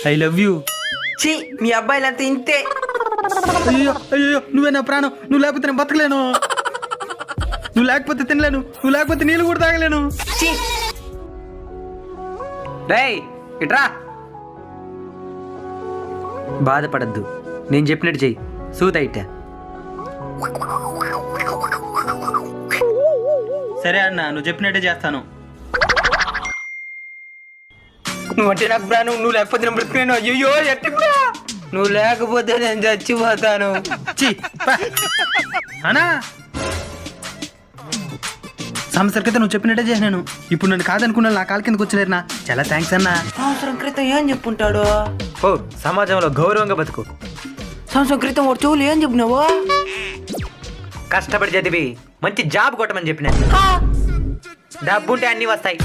I love you. ఛీ మీ అబ్బాయిలంతా ఇంతే. అయ్యో అయ్యో, నువ్వే నా ప్రాణం. నువ్వు లేకపోతే నేను బతకలేను. నువ్వు లేకపోతే తినలేను. నువ్వు లేకపోతే నీళ్ళు కూడా తాగలేను. ఛీ రేయ్ ఇట్రా. బాధపడద్దు, నేను చెప్పినట్టు చెయ్యి. సూత ఇట్టా. సరే అన్న, నువ్వు చెప్పినట్టే చేస్తాను. నువ్వు అంటే నాకు ప్రాణం. నువ్వు లేకపోతే నేను బ్రతికేను. అయ్యో ఎట్టుకురా. నువ్వు లేకపోతే నేను చచ్చిపోతాను. ఛీ, పా. అన్నా, సంవత్సరం క్రితం నువ్వు చెప్పినట్టే చేసినాను. ఇప్పుడు నన్ను కాదనుకున్నా నా కాలు కిందకు వచ్చలేరునా. చాలా థ్యాంక్స్ అన్నా. సంవత్సరం క్రితం ఏం చెప్పుంటాడు? ఓ, సమాజంలో గౌరవంగా బతుకు. సంవత్సరం క్రితం వాడు చెవులు ఏం చెప్పినావు? కష్టపడి చదివి మంచి జాబ్ కొట్టమని చెప్పిన. డబ్బుంటే అన్నీ వస్తాయి.